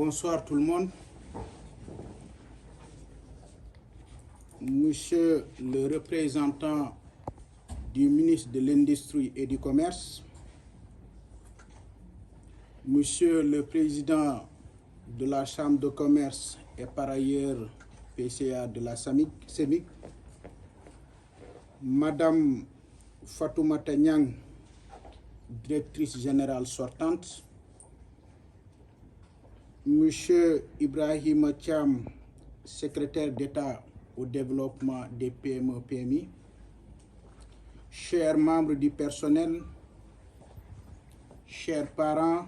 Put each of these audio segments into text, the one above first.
Bonsoir tout le monde. Monsieur le représentant du ministre de l'Industrie et du Commerce, Monsieur le président de la Chambre de commerce et par ailleurs PCA de la CEMIC, Madame Fatoumata Niang, directrice générale sortante, Monsieur Ibrahima Thiam, secrétaire d'État au développement des PME-PMI, chers membres du personnel, chers parents,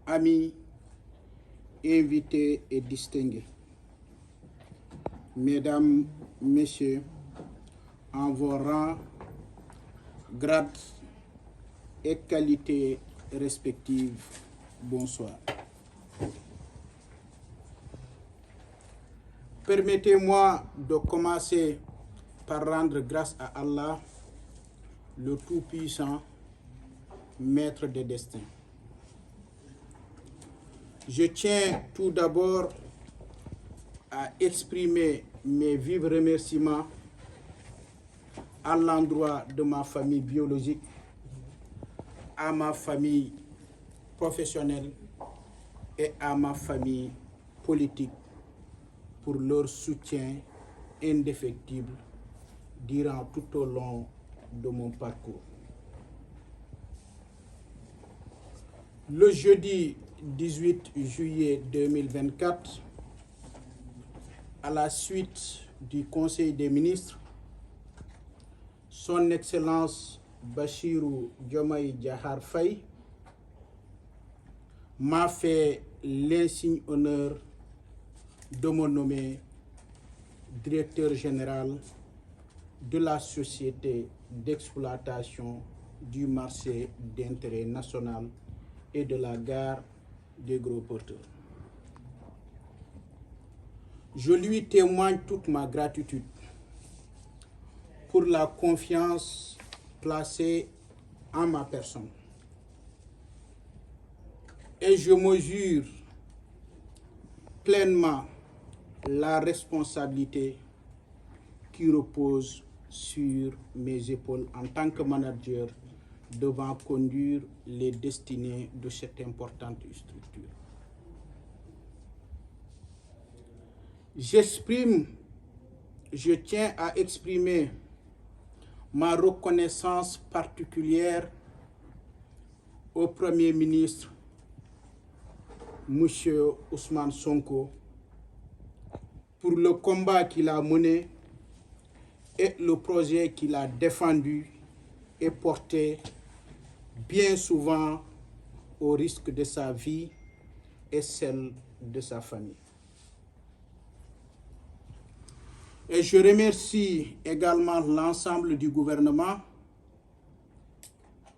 amis, invités et distingués, Mesdames, Messieurs, en vos rangs, grades et qualités respectives, bonsoir. Permettez-moi de commencer par rendre grâce à Allah, le Tout-Puissant, Maître des destins. Je tiens tout d'abord à exprimer mes vifs remerciements à l'endroit de ma famille biologique, à ma famille professionnelle et à ma famille politique pour leur soutien indéfectible durant tout au long de mon parcours. Le jeudi 18 juillet 2024, à la suite du Conseil des ministres, Son Excellence Bassirou Diomaye Diakhar Faye m'a fait l'insigne honneur de me nommer directeur général de la Société d'exploitation du marché d'intérêt national et de la gare des gros porteurs. Je lui témoigne toute ma gratitude pour la confiance placée en ma personne. Et je mesure pleinement la responsabilité qui repose sur mes épaules en tant que manager devant conduire les destinées de cette importante structure. Je tiens à exprimer ma reconnaissance particulière au Premier ministre, M. Ousmane Sonko, pour le combat qu'il a mené et le projet qu'il a défendu et porté bien souvent au risque de sa vie et celle de sa famille. Et je remercie également l'ensemble du gouvernement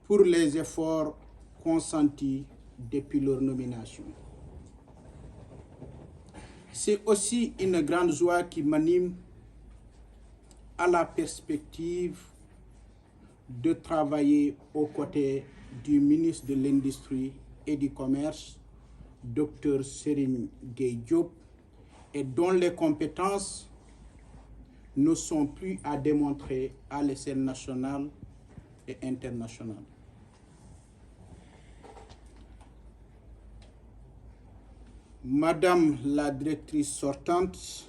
pour les efforts consentis depuis leur nomination. C'est aussi une grande joie qui m'anime à la perspective de travailler aux côtés du ministre de l'Industrie et du Commerce, Dr Serigne Gueye Diop, et dont les compétences ne sont plus à démontrer à l'échelle nationale et internationale. Madame la directrice sortante,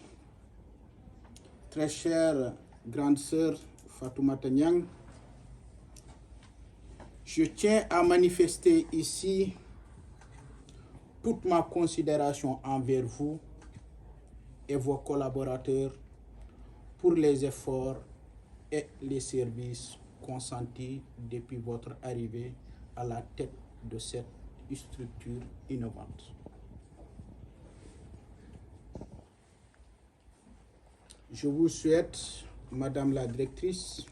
très chère grande sœur Fatoumata Niang, je tiens à manifester ici toute ma considération envers vous et vos collaborateurs pour les efforts et les services consentis depuis votre arrivée à la tête de cette structure innovante. Je vous souhaite, Madame la directrice,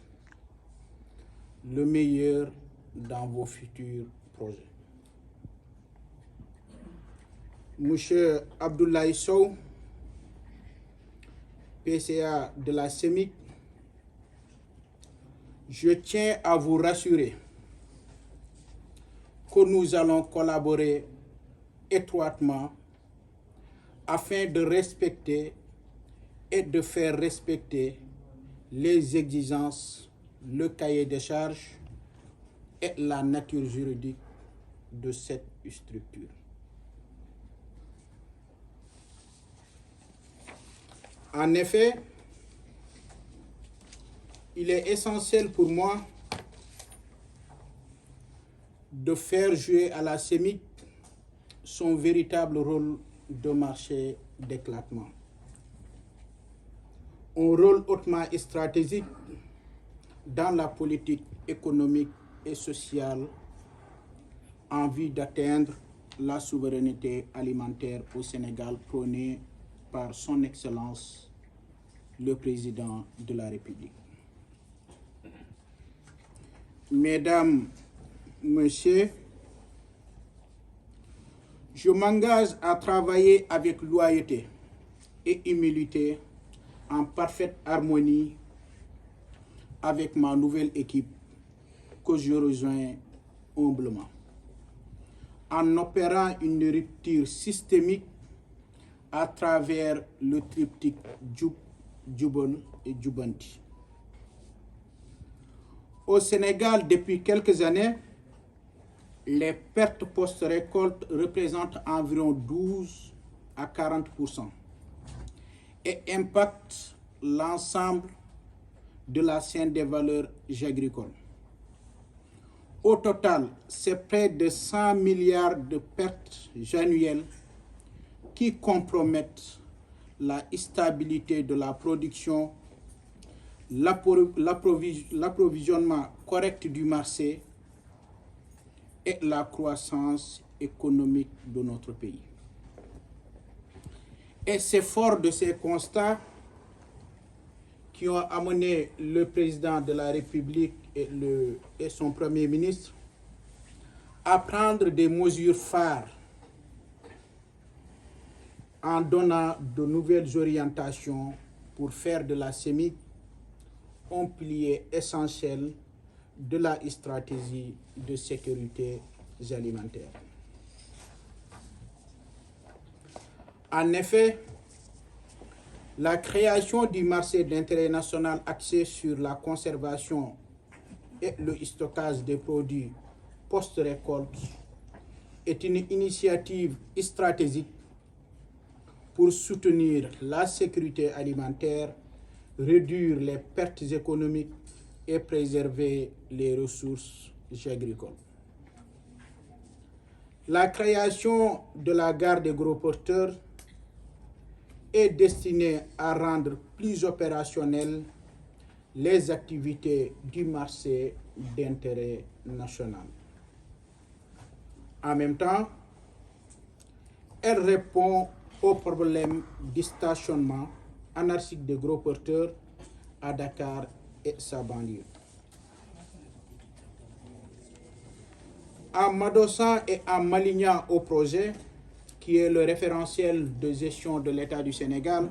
le meilleur dans vos futurs projets. Monsieur Abdoulaye Sow, PCA de la CEMIC, je tiens à vous rassurer que nous allons collaborer étroitement afin de respecter et de faire respecter les exigences, le cahier des charges et la nature juridique de cette structure. En effet, il est essentiel pour moi de faire jouer à la CEMIC son véritable rôle de marché d'éclatement. Un rôle hautement stratégique dans la politique économique et sociale en vue d'atteindre la souveraineté alimentaire au Sénégal prônée par son Excellence le Président de la République. Mesdames, Messieurs, je m'engage à travailler avec loyauté et humilité en parfaite harmonie avec ma nouvelle équipe que je rejoins humblement, en opérant une rupture systémique à travers le triptyque Djoub, Djoubon et Djoubanti. Au Sénégal, depuis quelques années, les pertes post-récolte représentent environ 12 à 40% et impactent l'ensemble de la chaîne des valeurs agricoles. Au total, c'est près de 100 milliards de pertes annuelles qui compromettent la stabilité de la production, l'approvisionnement correct du marché et la croissance économique de notre pays. Et c'est fort de ces constats qui ont amené le président de la République et son Premier ministre à prendre des mesures phares en donnant de nouvelles orientations pour faire de la CEMIC un pilier essentiel de la stratégie de sécurité alimentaire. En effet, la création du marché d'intérêt national axé sur la conservation et le stockage des produits post-récolte est une initiative stratégique pour soutenir la sécurité alimentaire, réduire les pertes économiques et préserver les ressources agricoles. La création de la gare des gros porteurs est destinée à rendre plus opérationnelles les activités du marché d'intérêt national. En même temps, elle répond au problème du stationnement anarchique des gros porteurs à Dakar et sa banlieue. En m'adossant et en m'alignant au projet, qui est le référentiel de gestion de l'État du Sénégal,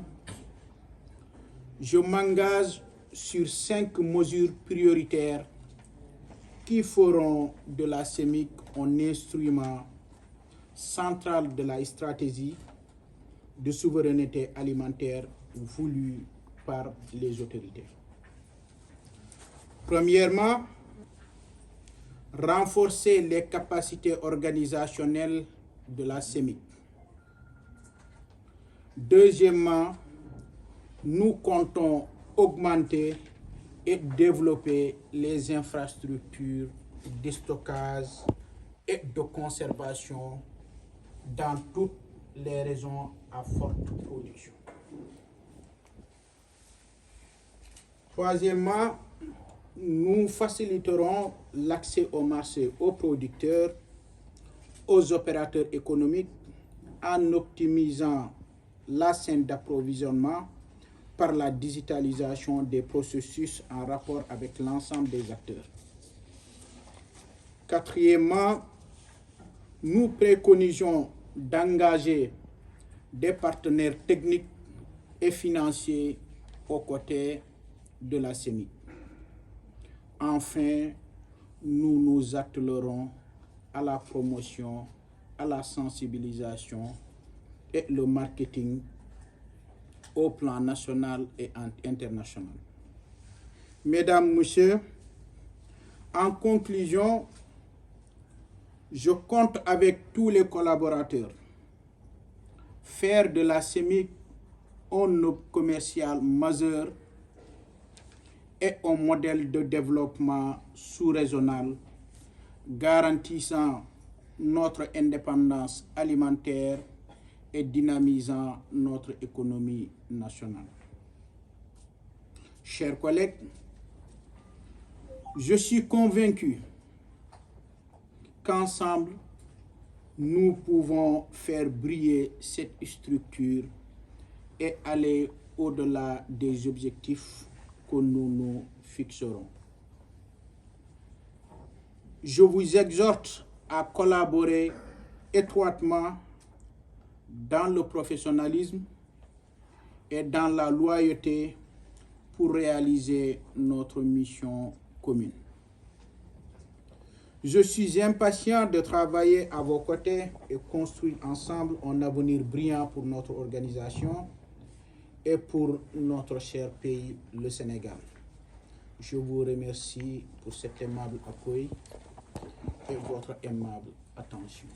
je m'engage sur 5 mesures prioritaires qui feront de la CEMIC un instrument central de la stratégie de souveraineté alimentaire voulue par les autorités. Premièrement, renforcer les capacités organisationnelles de la CEMIC. Deuxièmement, nous comptons augmenter et développer les infrastructures de stockage et de conservation dans toutes les régions à forte production. Troisièmement, nous faciliterons l'accès au marché aux producteurs, aux opérateurs économiques, en optimisant la chaîne d'approvisionnement par la digitalisation des processus en rapport avec l'ensemble des acteurs. Quatrièmement, nous préconisons d'engager des partenaires techniques et financiers aux côtés de la CEMIC. Enfin, nous nous attellerons à la promotion à la sensibilisation et le marketing au plan national et international. Mesdames, Messieurs, en conclusion, je compte avec tous les collaborateurs faire de la CEMIC un hub commercial majeur et un modèle de développement sous-régional garantissant notre indépendance alimentaire et dynamisant notre économie nationale. Chers collègues, je suis convaincu qu'ensemble, nous pouvons faire briller cette structure et aller au-delà des objectifs que nous nous fixerons. Je vous exhorte à collaborer étroitement dans le professionnalisme et dans la loyauté pour réaliser notre mission commune. Je suis impatient de travailler à vos côtés et construire ensemble un avenir brillant pour notre organisation et pour notre cher pays, le Sénégal. Je vous remercie pour cet aimable accueil et votre aimable attention.